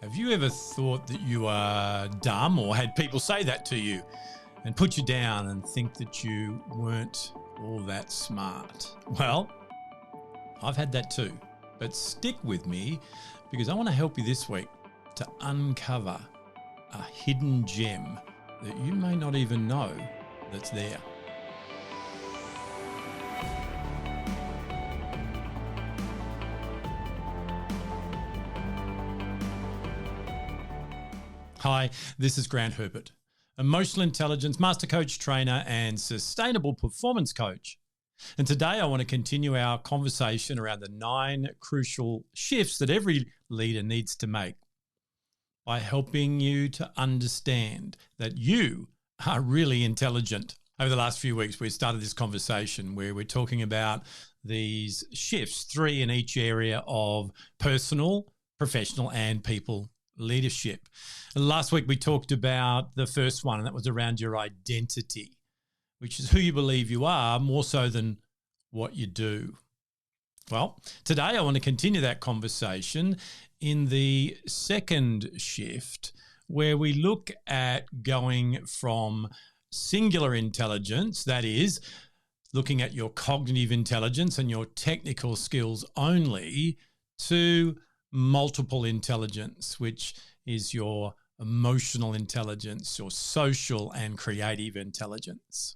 Have you ever thought that you are dumb or had people say that to you and put you down and think that you weren't all that smart? Well, I've had that too, but stick with me because I want to help you this week to uncover a hidden gem that you may not even know that's there. Hi, this is Grant Herbert, emotional intelligence master coach, trainer, and sustainable performance coach. And today I want to continue our conversation around the 9 crucial shifts that every leader needs to make by helping you to understand that you are really intelligent. Over the last few weeks, we started this conversation where we're talking about these shifts, 3 in each area of personal, professional, and people leadership. Last week, we talked about the first one, and that was around your identity, which is who you believe you are more so than what you do. Well, today I want to continue that conversation in the second shift, where we look at going from singular intelligence, that is, looking at your cognitive intelligence and your technical skills only, to multiple intelligence, which is your emotional intelligence, your social and creative intelligence.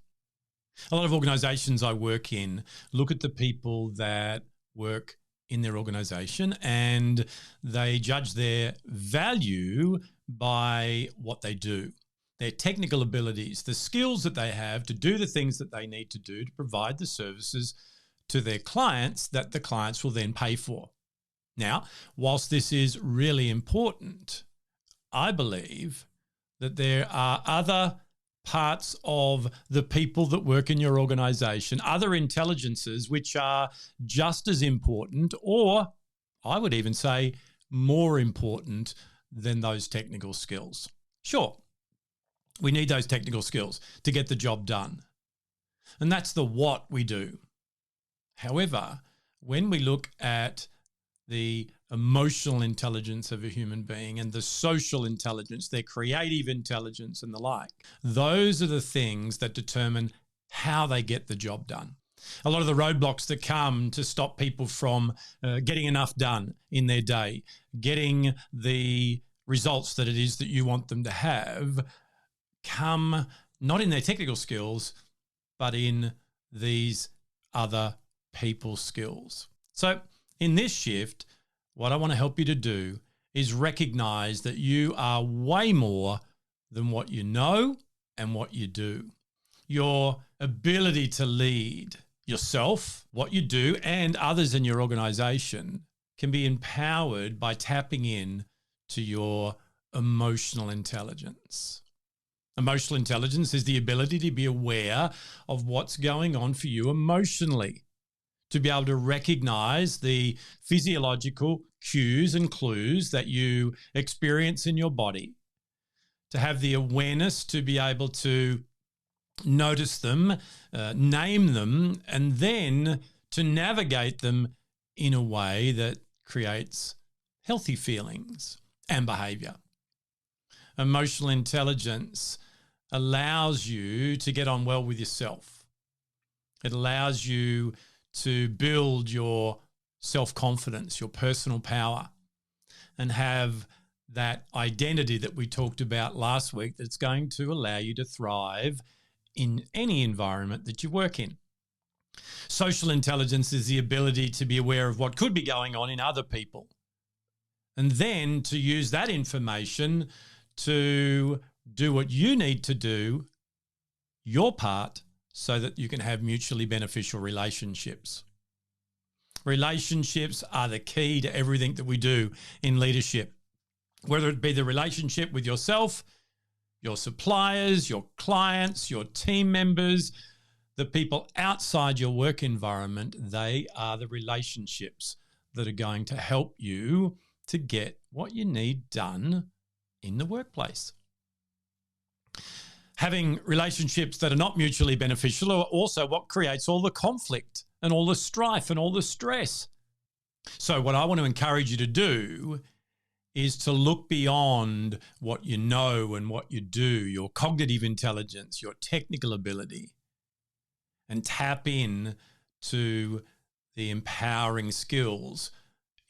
A lot of organizations I work in look at the people that work in their organization and they judge their value by what they do, their technical abilities, the skills that they have to do the things that they need to do to provide the services to their clients that the clients will then pay for. Now, whilst this is really important, I believe that there are other parts of the people that work in your organization, other intelligences which are just as important, or I would even say more important than those technical skills. Sure, we need those technical skills to get the job done. And that's the what we do. However, when we look at the emotional intelligence of a human being and the social intelligence, their creative intelligence and the like, those are the things that determine how they get the job done. A lot of the roadblocks that come to stop people from getting enough done in their day, getting the results that it is that you want them to have, come not in their technical skills, but in these other people skills. So in this shift, what I want to help you to do is recognize that you are way more than what you know and what you do. Your ability to lead yourself, what you do, and others in your organization can be empowered by tapping in to your emotional intelligence. Emotional intelligence is the ability to be aware of what's going on for you emotionally, to be able to recognize the physiological cues and clues that you experience in your body, to have the awareness to be able to notice them, name them, and then to navigate them in a way that creates healthy feelings and behavior. Emotional intelligence allows you to get on well with yourself. It allows you to build your self-confidence, your personal power, and have that identity that we talked about last week that's going to allow you to thrive in any environment that you work in. Social intelligence is the ability to be aware of what could be going on in other people, and then to use that information to do what you need to do, your part, so that you can have mutually beneficial relationships. Relationships are the key to everything that we do in leadership, whether it be the relationship with yourself, your suppliers, your clients, your team members, the people outside your work environment. They are the relationships that are going to help you to get what you need done in the workplace. Having relationships that are not mutually beneficial are also what creates all the conflict and all the strife and all the stress. So what I want to encourage you to do is to look beyond what you know and what you do, your cognitive intelligence, your technical ability, and tap in to the empowering skills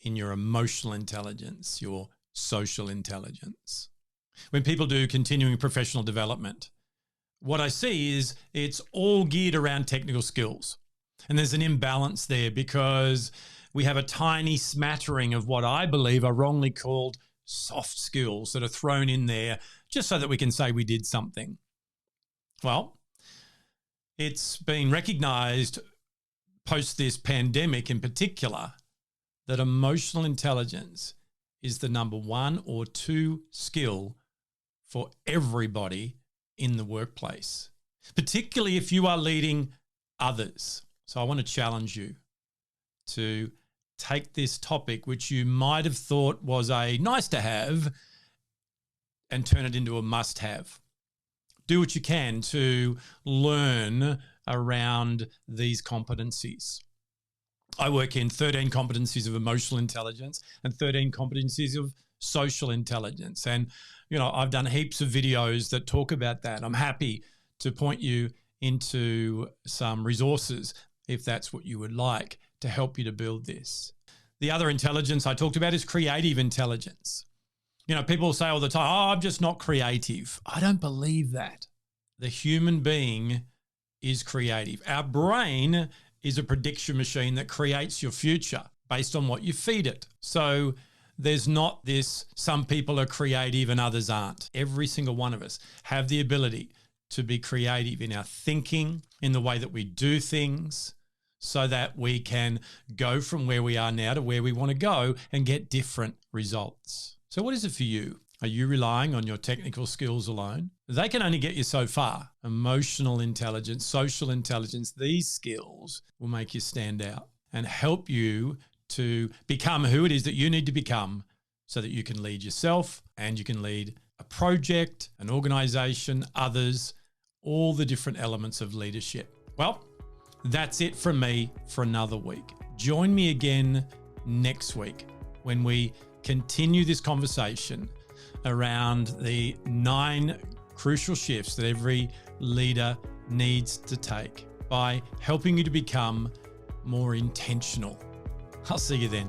in your emotional intelligence, your social intelligence. When people do continuing professional development, what I see is it's all geared around technical skills. And there's an imbalance there because we have a tiny smattering of what I believe are wrongly called soft skills that are thrown in there just so that we can say we did something. Well, it's been recognized post this pandemic in particular that emotional intelligence is the number 1 or 2 skill for everybody in the workplace, particularly if you are leading others. So I want to challenge you to take this topic, which you might have thought was a nice to have, and turn it into a must have. Do what you can to learn around these competencies. I work in 13 competencies of emotional intelligence and 13 competencies of social intelligence. And, I've done heaps of videos that talk about that. I'm happy to point you into some resources if that's what you would like to help you to build this. The other intelligence I talked about is creative intelligence. People say all the time, I'm just not creative. I don't believe that. The human being is creative. Our brain is a prediction machine that creates your future based on what you feed it. So there's not this, some people are creative and others aren't. Every single one of us have the ability to be creative in our thinking, in the way that we do things, so that we can go from where we are now to where we want to go and get different results. So what is it for you? Are you relying on your technical skills alone? They can only get you so far. Emotional intelligence, social intelligence, these skills will make you stand out and help you to become who it is that you need to become so that you can lead yourself and you can lead a project, an organization, others, all the different elements of leadership. Well, that's it from me for another week. Join me again next week when we continue this conversation around the 9 crucial shifts that every leader needs to take by helping you to become more intentional. I'll see you then.